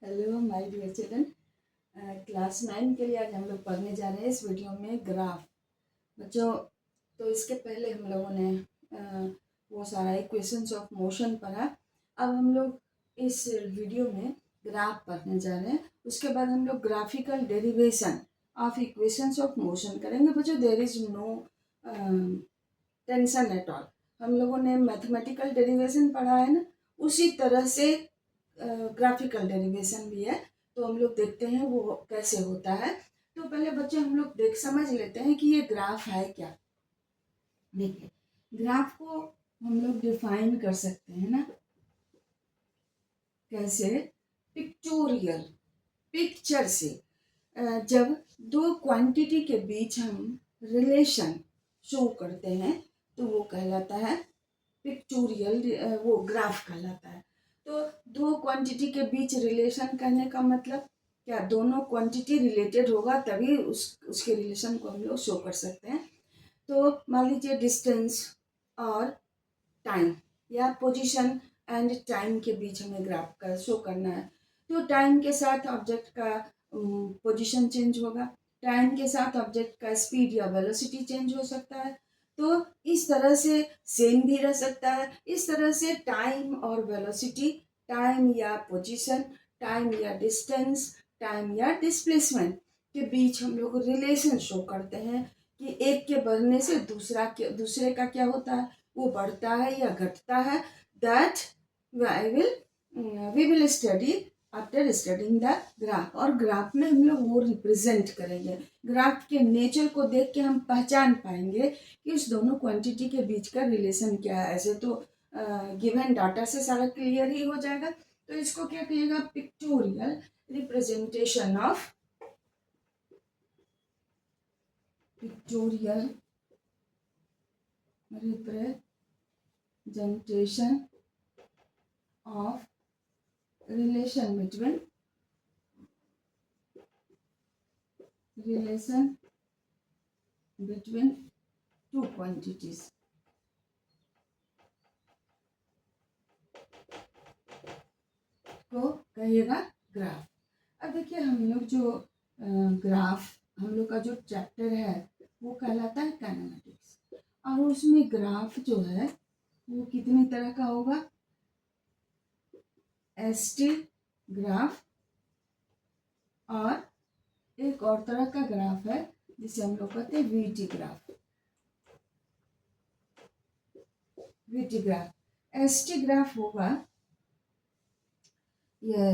Hello my dear children. Class 9 के लिए आज हम लोग पढ़ने जा रहे हैं इस वीडियो में ग्राफ। बच्चों, तो इसके पहले हम लोगों ने वो सारा इक्वेशंस ऑफ मोशन पढ़ा। अब हम लोग इस वीडियो में ग्राफ पढ़ने जा रहे हैं। उसके बाद हम लोग graphical derivation of equations of motion करेंगे। बच्चों, there is no tension at all. हम लोगों ने मैथमेटिकल डेरिवेशन पढ़ा है ना, उसी तरह से ग्राफिकल डेरिवेशन भी है। तो हम लोग देखते हैं वो कैसे होता है। तो पहले बच्चे हम लोग देख समझ लेते हैं कि ये ग्राफ है क्या। देखिए, ग्राफ को हम लोग डिफाइन कर सकते हैं ना, कैसे? पिक्टोरियल, पिक्चर से। जब दो क्वांटिटी के बीच हम रिलेशन शो करते हैं तो वो कहलाता है पिक्टोरियल, वो ग्राफ कहलाता है। तो दो क्वांटिटी के बीच रिलेशन करने का मतलब क्या? दोनों क्वांटिटी रिलेटेड होगा तभी उसके रिलेशन को हम लोग शो कर सकते हैं। तो मान लीजिए डिस्टेंस और टाइम, या पोजीशन एंड टाइम के बीच हमें ग्राफ का शो करना है। तो टाइम के साथ ऑब्जेक्ट का पोजीशन चेंज होगा, टाइम के साथ ऑब्जेक्ट का स्पीड या वेलोसिटी चेंज हो सकता है। तो इस तरह से सेम भी रह सकता है। इस तरह से टाइम और वेलोसिटी, टाइम या पोजीशन, टाइम या डिस्टेंस, टाइम या डिस्प्लेसमेंट के बीच हम लोग रिलेशन शो करते हैं कि एक के बढ़ने से दूसरे का क्या होता है, वो बढ़ता है या घटता है। That we will study after studying the graph. और ग्राफ में हम लोग वो रिप्रेजेंट करेंगे। ग्राफ के नेचर को देख के हम पहचान पाएंगे कि उस दोनों क्वांटिटी के बीच का रिलेशन क्या है। ऐसे तो गिवन डाटा से सारा क्लियर ही हो जाएगा। तो इसको क्या कहिएगा? Pictorial representation of, pictorial representation of relation between two quantities। को कहिएगा ग्राफ। अब देखिए, हम लोग जो ग्राफ, हम लोग का जो चैप्टर है वो कहलाता है काइनेमेटिक्स। और उसमें ग्राफ जो है वो कितनी तरह का होगा? एसटी ग्राफ, और एक और तरह का ग्राफ है जिसे हम लोग कहते हैं VT graph. VT graph, ST graph होगा ये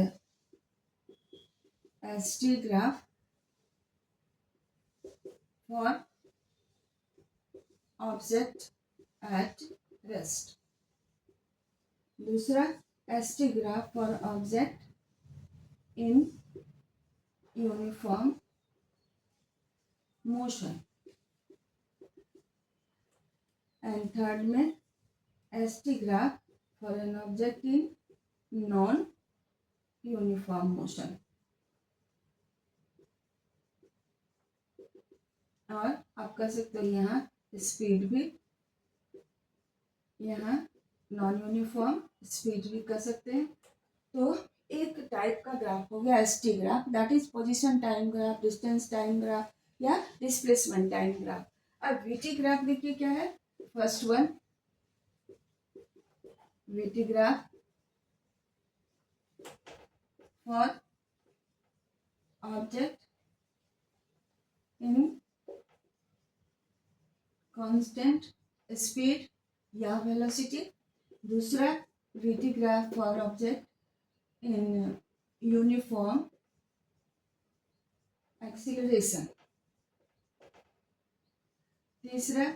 ST graph for object at rest. दूसरा ST graph for object in uniform motion. And third में ST graph for an object in non uniform motion. और आप कह सकते हो यहाँ स्पीड भी, यहाँ नॉन यूनिफॉर्म स्पीड भी कर सकते हैं। तो एक टाइप का ग्राफ हो गया ST graph, that is position time graph, distance time graph या डिस्प्लेसमेंट टाइम ग्राफ। अब वीटी ग्राफ देखिए क्या है। First one, VT graph for object in constant speed या वेलोसिटी। दूसरा VT graph for object in uniform acceleration. तीसरा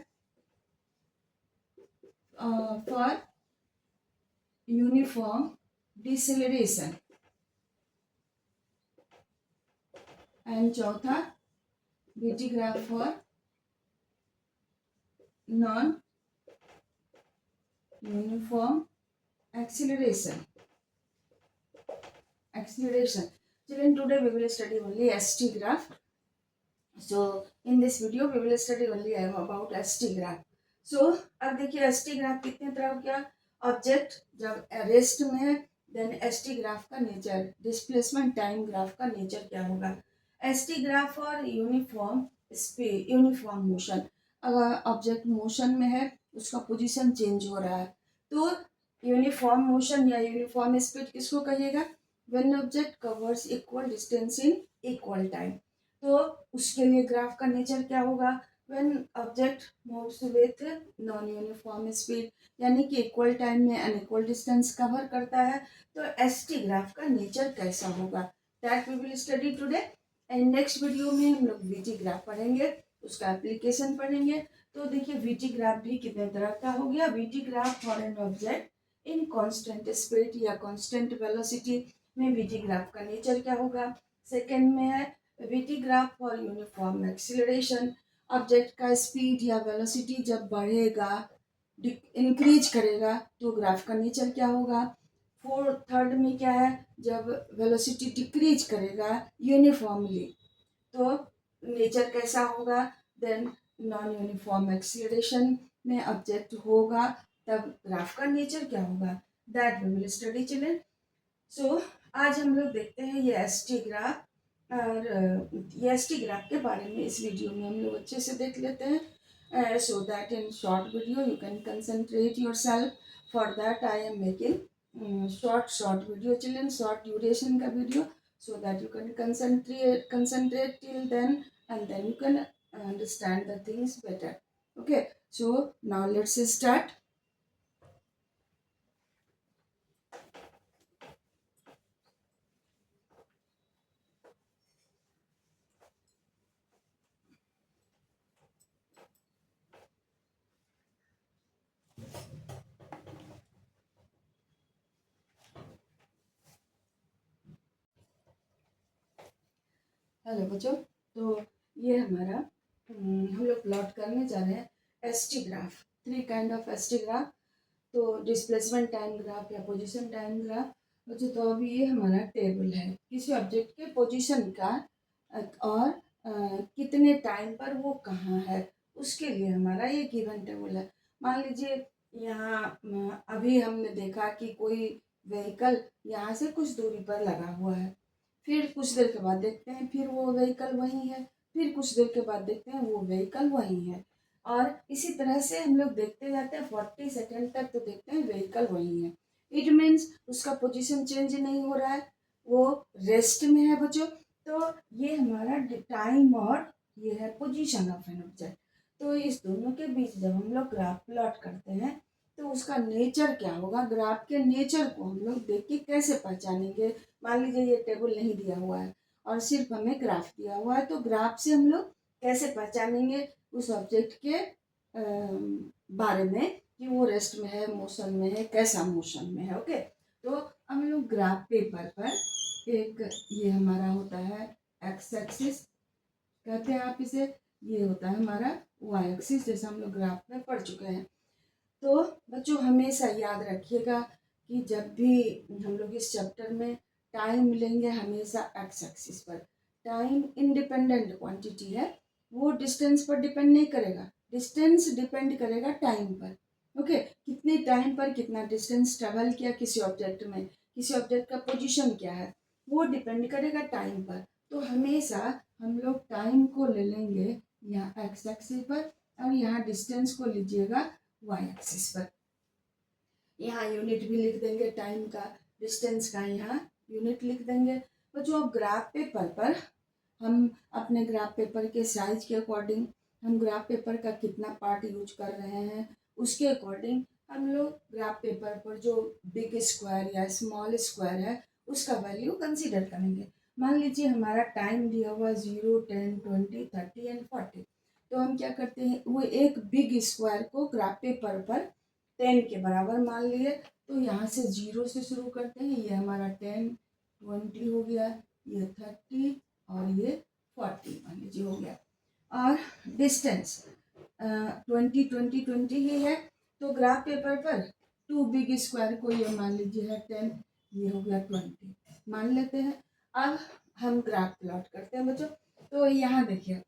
for uniform deceleration. And चौथा VT graph for non uniform acceleration. Children, today we will study only ST graph. So in this video we will study only about ST graph. So अब देखिए ST graph कितने तरह का, object जब rest में है then S T graph का nature, displacement time graph का नेचर क्या होगा। एस टी ग्राफ और यूनिफॉर्म स्पीड, यूनिफॉर्म मोशन, अगर ऑब्जेक्ट मोशन में है उसका पोजीशन चेंज हो रहा है तो यूनिफॉर्म मोशन या यूनिफॉर्म स्पीड किसको कहिएगा, when object covers equal distance in equal time. तो उसके लिए ग्राफ का नेचर क्या होगा, when object moves with non uniform speed, यानी कि इक्वल टाइम में अनइक्वल डिस्टेंस कवर करता है, तो एस टी ग्राफ का नेचर कैसा होगा, that we will study today. And next video में हम लोग वीटी ग्राफ पढ़ेंगे, उसका एप्लीकेशन पढ़ेंगे। तो देखिए वीटी ग्राफ भी कितने तरह का हो गया, VT graph for an object in constant speed या कांस्टेंट वेलोसिटी में वीटी ग्राफ का नेचर क्या होगा। सेकंड में है VT graph for uniform acceleration, object का स्पीड या वेलोसिटी जब बढ़ेगा, इंक्रीज करेगा तो ग्राफ का नेचर क्या होगा। थर्ड में क्या है, जब वेलोसिटी डिक्रीज करेगा यूनिफॉर्मली तो नेचर कैसा होगा। देन नॉन यूनिफॉर्म एक्सीलरेशन में ऑब्जेक्ट होगा तब ग्राफ का नेचर क्या होगा, that we will study children. So आज हम लोग देखते हैं ये एस टी ग्राफ, और ये एस टी ग्राफ के बारे में इस वीडियो में हम लोग अच्छे से देख लेते हैं, so that in short video you can concentrate your self. For that I am making short video children, short duration का video, so that you can concentrate till then, and then you can understand the things better. Okay, so now let's start. Hello बच्चों, तो ये हमारा हम लोग plot करने जा रहे हैं S T graph, three kind of S T graph. तो डिस्प्लेसमेंट टाइम ग्राफ या पोजीशन टाइम ग्राफ। बच्चों तो अभी ये हमारा टेबल है किसी ऑब्जेक्ट के पोजीशन का, और कितने टाइम पर वो कहाँ है उसके लिए हमारा ये गिवन टेबल है। मान लीजिए यहाँ अभी हमने देखा कि कोई व्हीकल यहाँ से कुछ दूरी पर लगा हुआ है, फिर कुछ देर के बाद देखते हैं फिर वो व्हीकल वहीं है, फिर कुछ देर के बाद देखते हैं वो व्हीकल वहीं है, और इसी तरह से हम लोग देखते जाते हैं 40 सेकेंड तक, तो देखते हैं व्हीकल वहीं है। इट मीन्स उसका पोजीशन चेंज नहीं हो रहा है, वो रेस्ट में है बच्चों। तो ये हमारा टाइम और ये है पोजीशन ऑफ एन ऑब्जेक्ट। तो इस दोनों के बीच जब हम लोग ग्राफ प्लॉट करते हैं तो उसका नेचर क्या होगा, ग्राफ के नेचर को हम लोग देख के कैसे पहचानेंगे। मान लीजिए ये टेबल नहीं दिया हुआ है और सिर्फ हमें ग्राफ दिया हुआ है, तो ग्राफ से हम लोग कैसे पहचानेंगे उस ऑब्जेक्ट के बारे में कि वो रेस्ट में है, मोशन में है, कैसा मोशन में है। ओके, तो हम लोग ग्राफ पेपर पर एक ये हमारा होता है एक्स एक्सिस कहते हैं आप इसे, ये होता है हमारा वाई एक्सिस, जैसा हम लोग ग्राफ में पढ़ चुके हैं। तो बच्चों हमेशा याद रखिएगा कि जब भी हम लोग इस चैप्टर में टाइम लेंगे हमेशा एक्स एक्सिस पर। टाइम इंडिपेंडेंट क्वांटिटी है, वो डिस्टेंस पर डिपेंड नहीं करेगा, डिस्टेंस डिपेंड करेगा टाइम पर। ओके, कितने टाइम पर कितना डिस्टेंस ट्रेवल किया किसी ऑब्जेक्ट में, किसी ऑब्जेक्ट का पोजीशन क्या है, वो डिपेंड करेगा टाइम पर। तो हमेशा हम लोग टाइम को ले लेंगे यहाँ एक्स एक्सिस पर, और यहाँ डिस्टेंस को लीजिएगा वाई एक्सिस पर। यहाँ यूनिट भी लिख देंगे टाइम का, डिस्टेंस का यहाँ यूनिट लिख देंगे। तो जो ग्राफ पेपर पर हम अपने ग्राफ पेपर के साइज के अकॉर्डिंग, हम ग्राफ पेपर का कितना पार्ट यूज कर रहे हैं उसके अकॉर्डिंग हम लोग ग्राफ पेपर पर जो बिग स्क्वायर या स्मॉल स्क्वायर है उसका वैल्यू कंसीडर करेंगे। मान लीजिए हमारा टाइम दिया हुआ 0, 10, 20, 30 एंड 40, तो हम क्या करते हैं वो एक बिग स्क्वायर को ग्राफ पेपर पर 10 के बराबर मान लिए, तो यहाँ से 0 से शुरू करते हैं, ये हमारा 10, 20 हो गया, ये 30 और ये 40 मान लीजिए हो गया। और डिस्टेंस 20, 20, 20 ही है, तो ग्राफ पेपर पर टू बिग स्क्वायर को ये मान लीजिए है 10, ये हो गया 20 मान लेते हैं। अब हम ग्राफ प्लॉट करते हैं बच्चों। तो यहाँ देखिए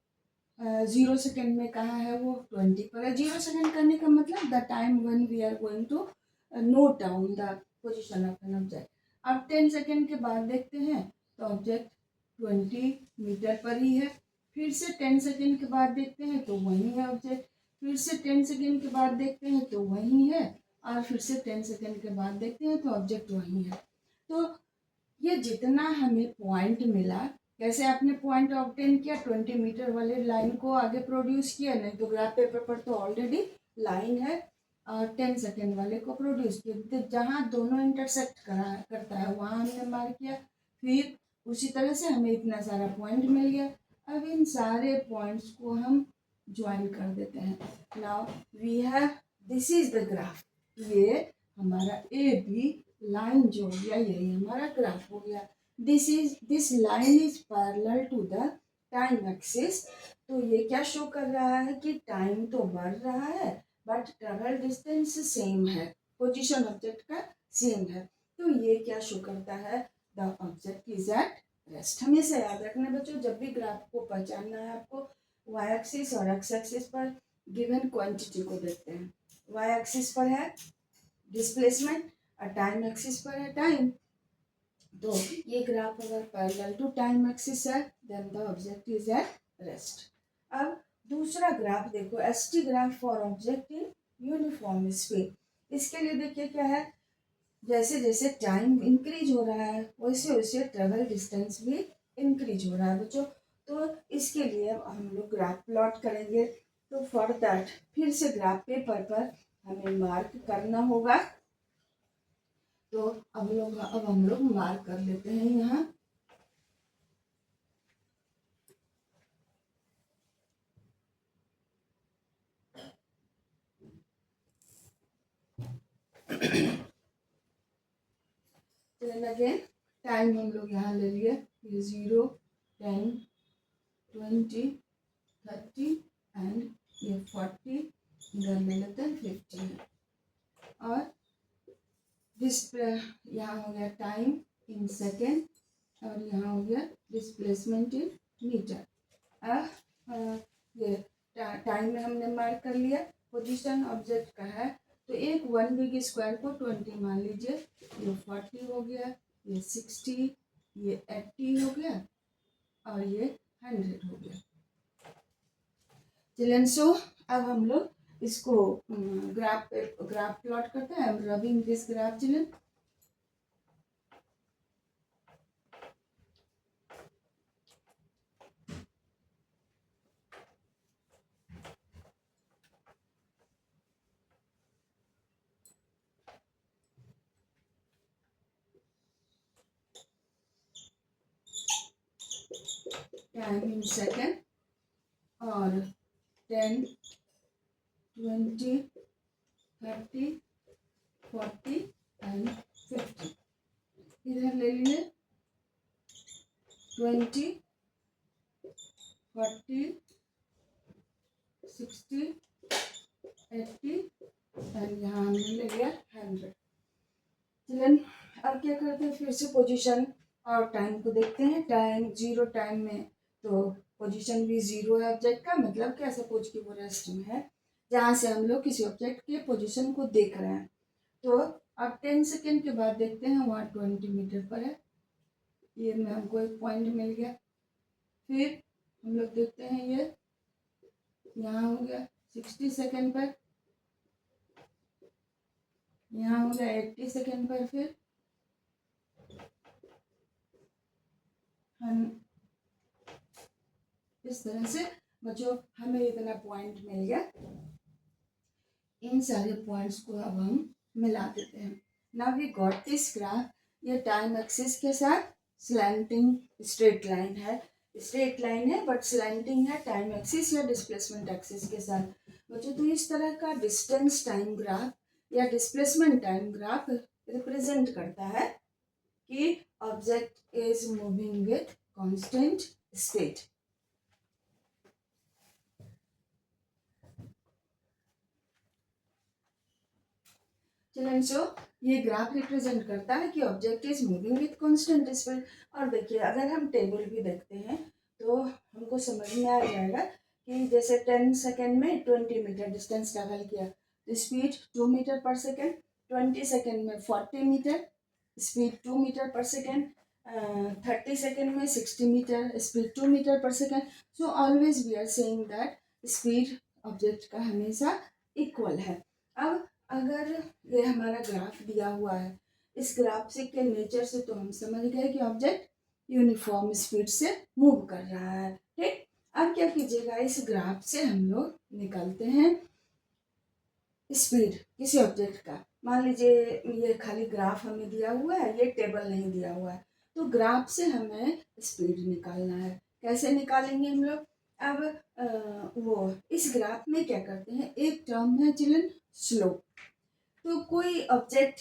0 सेकेंड में कहाँ है वो 20 पर है। 0 सेकेंड करने का मतलब the time when we are going to note down the position of an object. अब 10 सेकेंड के बाद देखते हैं तो ऑब्जेक्ट 20 मीटर पर ही है। फिर से 10 सेकेंड के बाद देखते हैं तो वही है ऑब्जेक्ट। फिर से 10 सेकेंड के बाद देखते हैं तो वही है, और फिर से 10 सेकेंड के बाद देखते हैं तो ऑब्जेक्ट वही है। तो ये जितना हमें पॉइंट मिला, कैसे आपने पॉइंट ऑब्टेन किया, 20 मीटर वाले लाइन को आगे प्रोड्यूस किया, नहीं तो ग्राफ पेपर पर तो ऑलरेडी लाइन है, और 10 सेकेंड वाले को प्रोड्यूस किया। तो जहाँ दोनों इंटरसेक्ट करता है वहाँ हमने मार्क किया। फिर उसी तरह से हमें इतना सारा पॉइंट मिल गया। अब इन सारे पॉइंट्स को हम ज्वाइन कर देते हैं। Now we have, this is the graph. ये हमारा ए बी लाइन जो हो गया, यही हमारा ग्राफ हो गया। This line is parallel to the time axis. तो ये क्या शो कर रहा है कि टाइम तो बढ़ रहा है बट ट्रेवल डिस्टेंस सेम है, पोजीशन ऑब्जेक्ट का सेम है। तो ये क्या शो करता है, the object is at rest. हमेशा याद रखना बच्चों, जब भी ग्राफ को पहचानना है आपको, वाई एक्सिस और एक्स एक्सिस पर गिवन क्वांटिटी को देखते हैं। वाई एक्सिस पर है डिस्प्लेसमेंट और टाइम एक्सिस पर है टाइम। तो ये ग्राफ अगर पैरेलल टू टाइम एक्सिस है then the object is at rest. अब दूसरा ग्राफ देखो, S T graph for object in uniform speed. इसके लिए देखिए क्या है, जैसे जैसे टाइम इंक्रीज हो रहा है वैसे वैसे ट्रेवल डिस्टेंस भी इंक्रीज हो रहा है बच्चों। तो इसके लिए हम लोग ग्राफ प्लॉट करेंगे। तो फॉर दैट फिर से ग्राफ पेपर पर हमें मार्क करना होगा। तो अब हम लोग मार्क कर लेते हैं यहाँ। चलिए अगेन टाइम हम लोग यहाँ ले लिए, ये 0, 10, 20, 30 एंड ये 40, इधर ले लेते हैं 50 और डिस्प्ले यहाँ हो गया टाइम इन सेकेंड और यहाँ हो गया डिस्प्लेसमेंट इन मीटर। ये टाइम में हमने मार्क कर लिया, पोजीशन ऑब्जेक्ट का है तो एक 1 बिग स्क्वायर को 20 मान लीजिए, ये 40 हो गया, ये 60, ये 80 हो गया और ये 100 हो गया। चिल्ड्रन सो अब हम लोग इसको ग्राफ प्लॉट करते हैं। Rubbing this graph children. Time in second और 10, 20, 30, 40 एंड 50। इधर ले लिए 20, 40, 60, 80 एंड यहाँ हमने ले लिया 100। चलन अब क्या करते हैं, फिर से पोजीशन और टाइम को देखते हैं। टाइम 0 टाइम में तो पोजीशन भी 0 है ऑब्जेक्ट का, मतलब क्या, सपोज कि वो रेस्ट में है जहाँ से हम लोग किसी ऑब्जेक्ट के पोजीशन को देख रहे हैं। तो अब 10 सेकेंड के बाद देखते हैं, वहाँ 20 मीटर पर है, ये में हमको एक पॉइंट मिल गया। फिर हम लोग देखते हैं ये यहाँ हो गया 60 सेकेंड पर, यहाँ हो गया 80 सेकेंड पर। फिर हम इस तरह से बच्चों हमें इतना पॉइंट मिल गया। इन सारे पॉइंट्स को अब हम मिला देते हैं। Now we got this graph. ये टाइम एक्सिस के साथ स्लैंटिंग स्ट्रेट लाइन है, स्ट्रेट लाइन है बट स्लैंटिंग है टाइम एक्सिस या डिस्प्लेसमेंट एक्सिस के साथ बच्चों। तो इस तरह का डिस्टेंस टाइम ग्राफ या डिस्प्लेसमेंट टाइम ग्राफ रिप्रेजेंट करता है कि object is moving with constant speed. Children so ये ग्राफ रिप्रेजेंट करता है कि object is moving with constant speed. और देखिए अगर हम टेबल भी देखते हैं तो हमको समझ में आ जाएगा कि जैसे 10 सेकेंड में 20 मीटर डिस्टेंस ट्रेवल किया तो speed 2 meter per second, 20 second में 40 meter speed 2 meter per second, 30 second में 60 meter speed 2 meter per second. So always we are saying that speed object का हमेशा इक्वल है। अब अगर ये हमारा ग्राफ दिया हुआ है, इस ग्राफ से के नेचर से तो हम समझ गए कि ऑब्जेक्ट यूनिफॉर्म स्पीड से मूव कर रहा है। ठीक, अब क्या कीजिएगा, इस ग्राफ से हम लोग निकालते हैं स्पीड किसी ऑब्जेक्ट का। मान लीजिए ये खाली ग्राफ हमें दिया हुआ है, ये टेबल नहीं दिया हुआ है, तो ग्राफ से हमें स्पीड निकालना है। कैसे निकालेंगे हम लोग? अब वो इस ग्राफ में क्या करते हैं, एक टर्म है चिल्ड्रन स्लोप। तो कोई ऑब्जेक्ट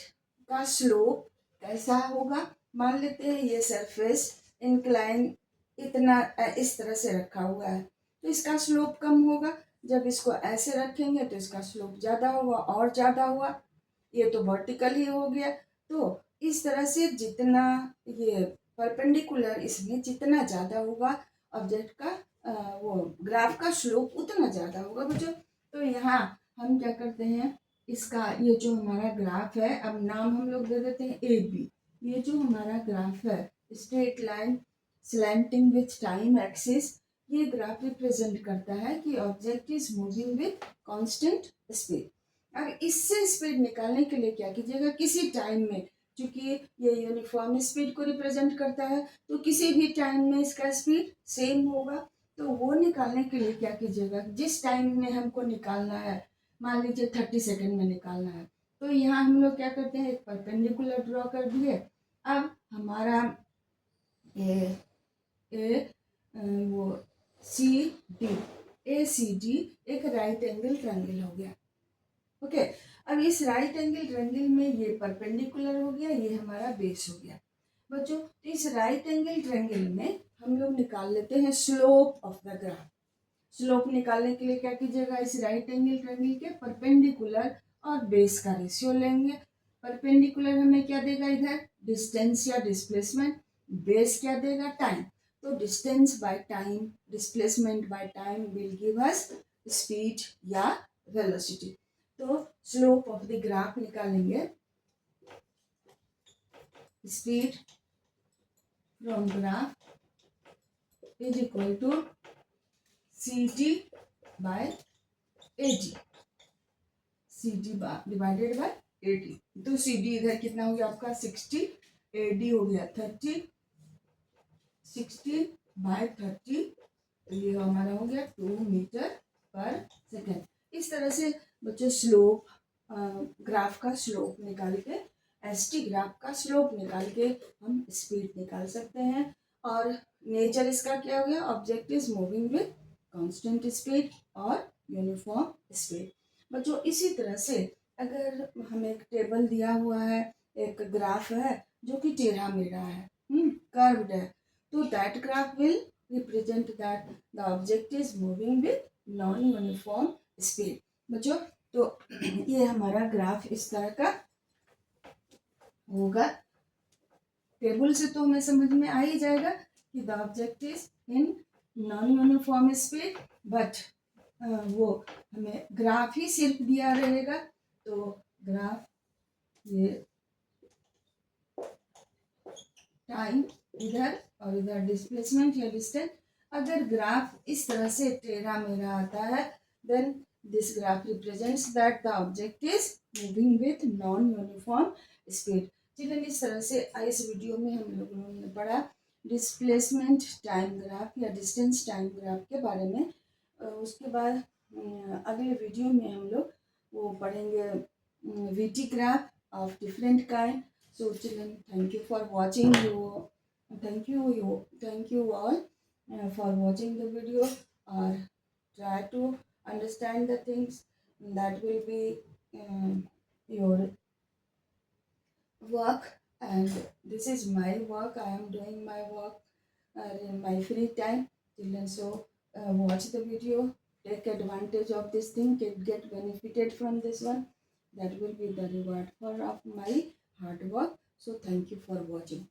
का स्लोप कैसा होगा? मान लेते हैं ये सरफेस इंक्लाइन इतना इस तरह से रखा हुआ है, तो इसका स्लोप कम होगा। जब इसको ऐसे रखेंगे तो इसका स्लोप ज़्यादा होगा, और ज़्यादा हुआ, ये तो वर्टिकल ही हो गया। तो इस तरह से जितना ये परपेंडिकुलर इसमें जितना ज़्यादा होगा ऑब्जेक्ट का वो ग्राफ का स्लोप उतना ज़्यादा होगा बच्चों। तो यहाँ हम क्या करते हैं, इसका ये जो हमारा ग्राफ है, अब नाम हम लोग दे देते हैं ए बी। ये जो हमारा ग्राफ है, straight line slanting with time axis, ये ग्राफ रिप्रेजेंट करता है कि object is moving with constant speed. अब इससे स्पीड निकालने के लिए क्या कीजिएगा, किसी टाइम में, क्योंकि ये यूनिफॉर्म स्पीड को रिप्रेजेंट करता है, तो किसी भी टाइम में इसका स्पीड सेम होगा। तो वो निकालने के लिए क्या कीजिएगा, जिस टाइम में हमको निकालना है, मान लीजिए 30 सेकेंड में निकालना है, तो यहाँ हम लोग क्या करते हैं, एक परपेंडिकुलर ड्रॉ कर दिए। अब हमारा ए, ए वो सी डी, ए सी डी एक राइट एंगल ट्रायंगल हो गया। ओके, अब इस राइट एंगल ट्रायंगल में ये परपेंडिकुलर हो गया, ये हमारा बेस हो गया बच्चों। तो इस राइट एंगल ट्रायंगल में हम लोग निकाल लेते हैं slope of the graph. Slope निकालने के लिए क्या कीजिएगा, इस राइट एंगल ट्रायंगल के परपेंडिकुलर और बेस का रेशियो लेंगे। परपेंडिकुलर हमें क्या देगा, इधर डिस्टेंस या डिस्प्लेसमेंट, बेस क्या देगा, टाइम। तो distance by time, displacement by time will give us speed या वेलोसिटी। तो स्लोप ऑफ द ग्राफ निकालेंगे, speed from graph is equal to ct by AD, ct divided by AD। तो CD इधर कितना हो गया आपका 60, AD हो गया 30, 60 बाय 30, तो ये हमारा हो गया 2 मीटर पर सेकेंड। इस तरह से बच्चों स्लोप ग्राफ का स्लोप निकाल के, ST ग्राफ का स्लोप निकाल के हम स्पीड निकाल सकते हैं। और नेचर इसका क्या हो गया, object is moving with constant speed और यूनिफॉर्म स्पीड। बच्चों इसी तरह से अगर हमें एक टेबल दिया हुआ है, एक ग्राफ है जो कि टेढ़ा मेढ़ा है, कर्व्ड है, तो that graph will represent that the object is moving with non uniform speed. बच्चों तो ये हमारा ग्राफ इस तरह का होगा। टेबल से तो हमें समझ में आ ही जाएगा कि the object is in non uniform speed, but वो हमें ग्राफ ही सिर्फ दिया रहेगा। तो ग्राफ ये टाइम इधर और इधर डिस्प्लेसमेंट या डिस्टेंस। अगर ग्राफ इस तरह से टेढ़ा मेढ़ा आता है, then this graph represents that the object is moving with non uniform speed. चलिए इस तरह से इस वीडियो में हम लोगों ने पढ़ा डिस्प्लेसमेंट टाइम ग्राफ या डिस्टेंस टाइम ग्राफ के बारे में। उसके बाद अगले वीडियो में हम लोग वो पढ़ेंगे VT graph of different kind. So children, thank you for watching. Thank you all for watching the video, or try to understand the things that will be your work. And this is my work. I am doing my work in my free time, children. So watch the video, take advantage of this thing, get benefited from this one. That will be the reward for of my hard work. So thank you for watching.